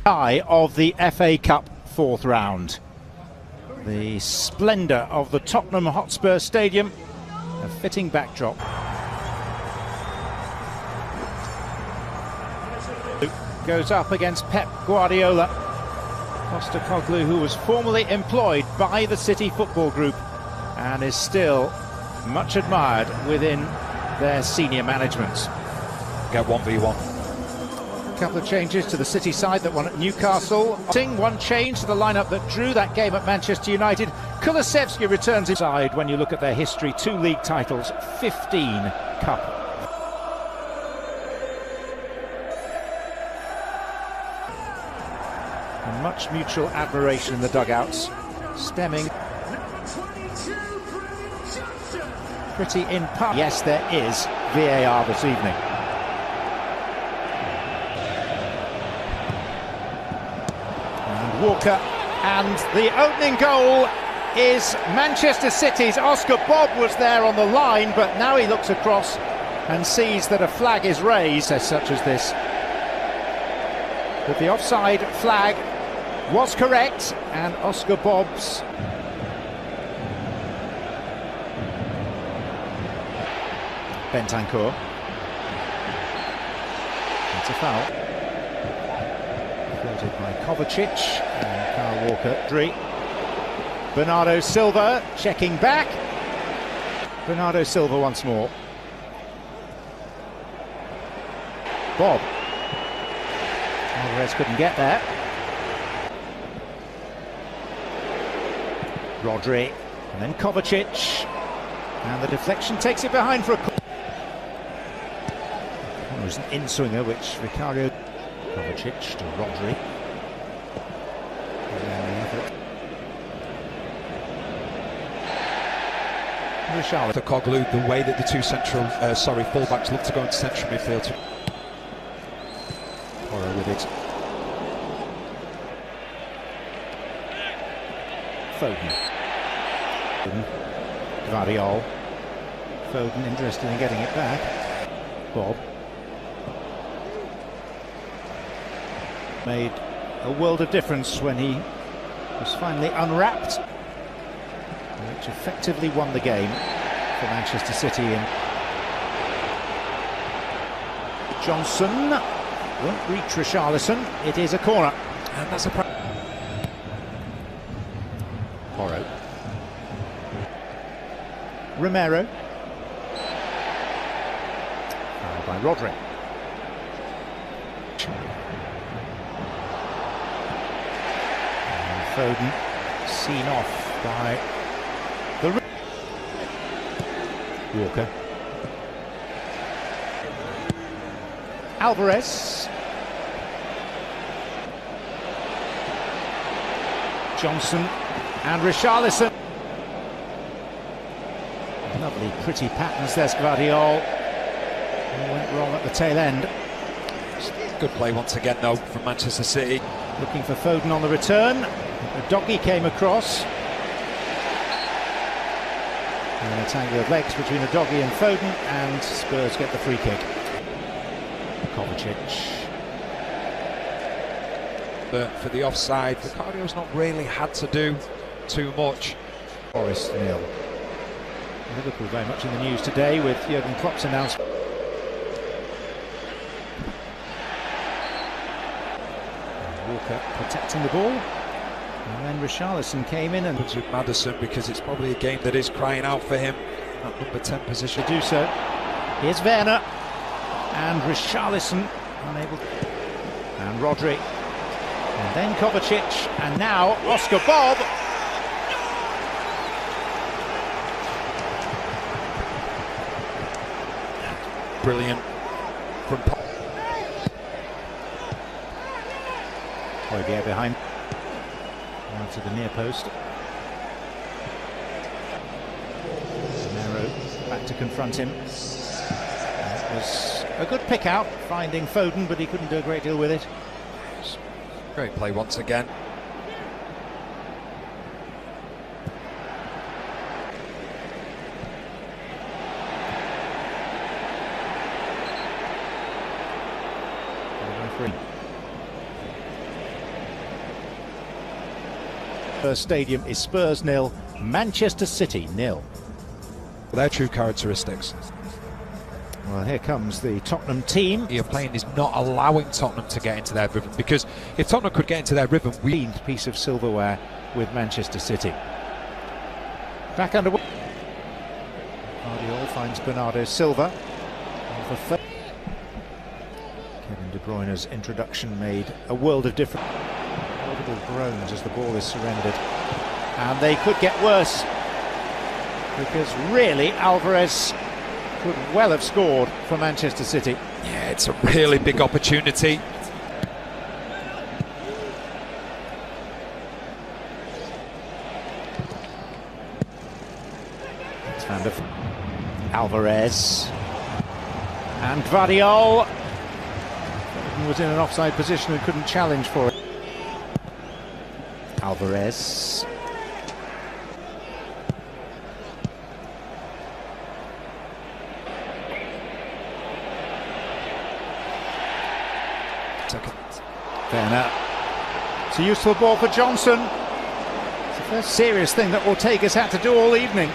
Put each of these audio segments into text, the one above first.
Of the FA Cup fourth round. The splendour of the Tottenham Hotspur Stadium, a fitting backdrop. Goes up against Pep Guardiola. Postecoglou, who was formerly employed by the City Football Group and is still much admired within their senior management. Get 1v1. A couple of changes to the City side that won at Newcastle. One change to the lineup that drew that game at Manchester United. Kulusevski returns inside. When you look at their history, 2 league titles, 15 cup. And much mutual admiration in the dugouts, stemming pretty in part. Yes, there is VAR this evening. Walker, and the opening goal is Manchester City's. Oscar Bob was there on the line, but now he looks across and sees that a flag is raised as such as this. But the offside flag was correct, and Oscar Bob's Bentancur. It's a foul. Floated by Kovacic and Kyle Walker. Bernardo Silva checking back. Bernardo Silva once more. Bob. Alvarez couldn't get there. Rodri and then Kovacic, and the deflection takes it behind for a corner. It was an in-swinger which Vicario. Kovacic to Rodri. Postecoglou, the way that the two fullbacks look to go into central midfield. Porro with it. Foden. Gvardiol. Foden interested in getting it back. Bob. Made a world of difference when he was finally unwrapped, which effectively won the game for Manchester City. And Johnson won't reach Richarlison. It is a corner, and that's a Porro. Romero. Fouled by Rodri. Foden seen off by the Walker. Alvarez. Johnson and Richarlison. Lovely pretty patterns. There's Gvardiol. Went wrong at the tail end. Good play once again though from Manchester City. Looking for Foden on the return. The doggy came across. And a tangle of legs between the doggy and Foden, and Spurs get the free kick. Kovacic. But for the offside, Vicardio's not really had to do too much. Forest 0. Liverpool very much in the news today with Jurgen Klopp's announcement. Walker protecting the ball. And then Richarlison came in and with Maddison, because it's probably a game that is crying out for him at number 10 position. To do so. Here's Werner and Richarlison unable. And Rodri. And then Kovacic. And now Oscar Bob. Brilliant from Højbjerg behind. Now to the near post. Romero back to confront him. That was a good pick out, finding Foden, but he couldn't do a great deal with it. Great play once again. First stadium is Spurs 0, Manchester City 0. Their true characteristics. Well, here comes the Tottenham team. Your playing is not allowing Tottenham to get into their rhythm, because if Tottenham could get into their rhythm, we Piece of silverware with Manchester City. Back underway. Guardiola finds Bernardo Silva. Kevin De Bruyne's introduction made a world of difference. Audible groans as the ball is surrendered. And they could get worse, because really Alvarez could well have scored for Manchester City. Yeah, it's a really big opportunity. It's Alvarez and Guardiola was in an offside position and couldn't challenge for it. Alvarez. Werner. It's a useful ball for Johnson. It's the first serious thing that Ortega's had to do all evening.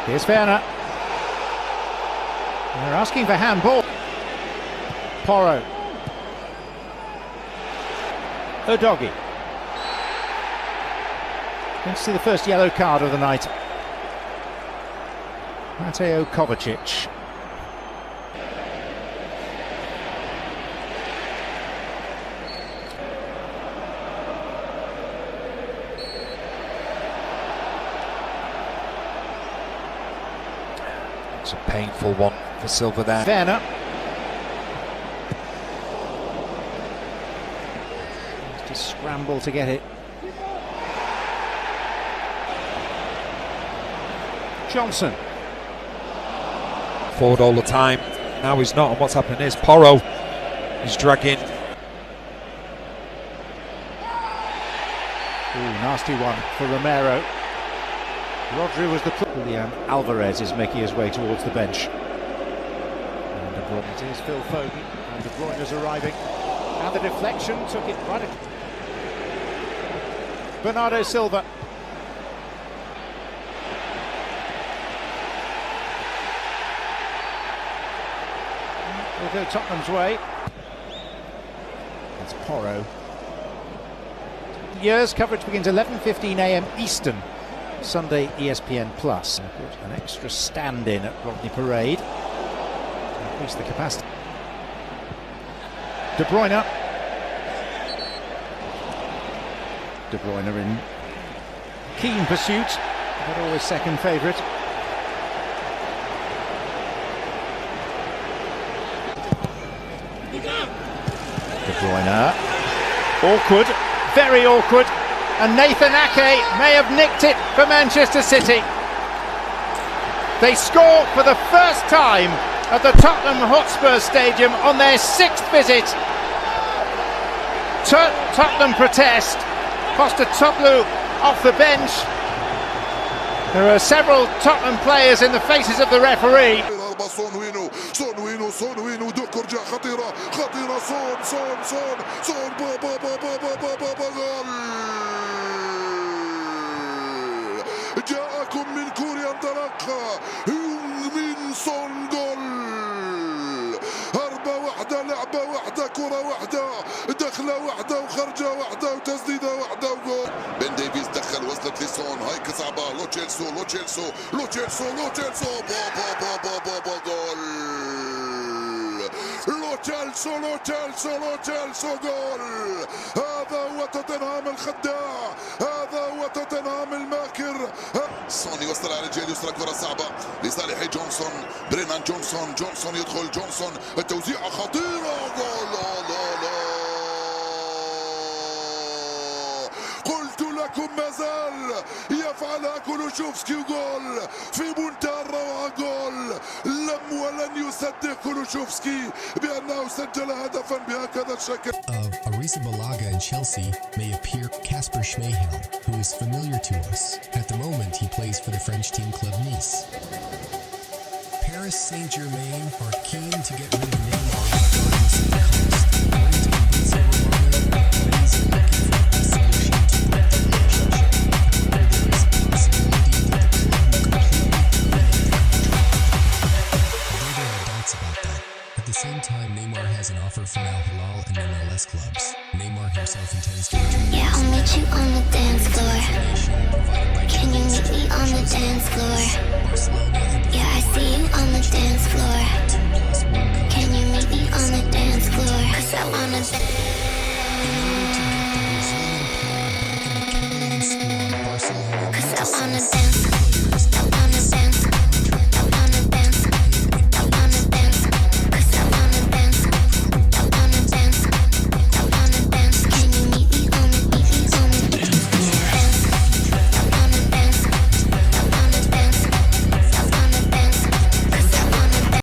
Here's Werner. They're asking for handball. Porro. Udogie. Going to see the first yellow card of the night. Mateo Kovacic. It's a painful one for Silva there. Werner. Has to scramble to get it. Johnson. Forward all the time. Now he's not, and what's happening is Porro is dragging. Ooh, nasty one for Romero. Rodri was the Julian Alvarez is making his way towards the bench. And De Bruyne, it is Phil Foden, and De Bruyne is arriving. And the deflection took it right. Bernardo Silva. Will go Tottenham's way. That's Porro. Years coverage begins 11:15 a.m. Eastern. Sunday ESPN Plus. An extra stand-in at Rodney Parade to increase the capacity. De Bruyne. De Bruyne in keen pursuit, but always second favourite. De Bruyne. Awkward, very awkward. And Nathan Ake may have nicked it for Manchester City. They score for the first time at the Tottenham Hotspur Stadium on their 6th visit. Tottenham protest. Postecoglou off the bench. There are several Tottenham players in the faces of the referee. جاءكم من كوريا انطلاقة من سون جول. هربة واحدة، لعبة واحدة، كرة واحدة، دخلة واحدة وخرجة واحدة وتسديدة واحدة وجول. بن ديفيز دخل، وصلت لسون، هاي كصعبة. لو تشيلسو لو تشيلسو لو تشيلسو لو تشيلسو جول. لو تشيلسو جول. هذا هو توتنهام الخداع، هذا هو توتنهام الماكر. سون يوصل على الرجال اليسرى، كرة صعبة لصالح جونسون. برينان جونسون يدخل. جونسون التوزيعة خطيرة. جول. قلت لكم ما زال يفعلها كولوشوفسكي. وجول في منتهى الروعة. جول لم ولن يصدق كولوشوفسكي بأنه سجل هدفا بهكذا الشكل. Of Arisa Balaga and Chelsea may appear Kasper Schmeichel, who is familiar to us. At the moment, he plays for the French team club Nice. Paris Saint-Germain are keen to get rid of Neymar regardless of the cost. According to Fabrizio Romano, still looking for a solution to break the relationship, or there is a possibility that the club will completely terminate the contract. Although there are doubts about that, at the same time Neymar has an offer from Al Hilal and MLS clubs. Neymar himself intends to return. Yeah, I'll meet you on the dance floor. Information provided by Can you meet me on the dance floor? Barcelona and the Yeah, I see you on the dance floor. 2+1 Can you meet me on the dance floor? 'Cause I wanna dance.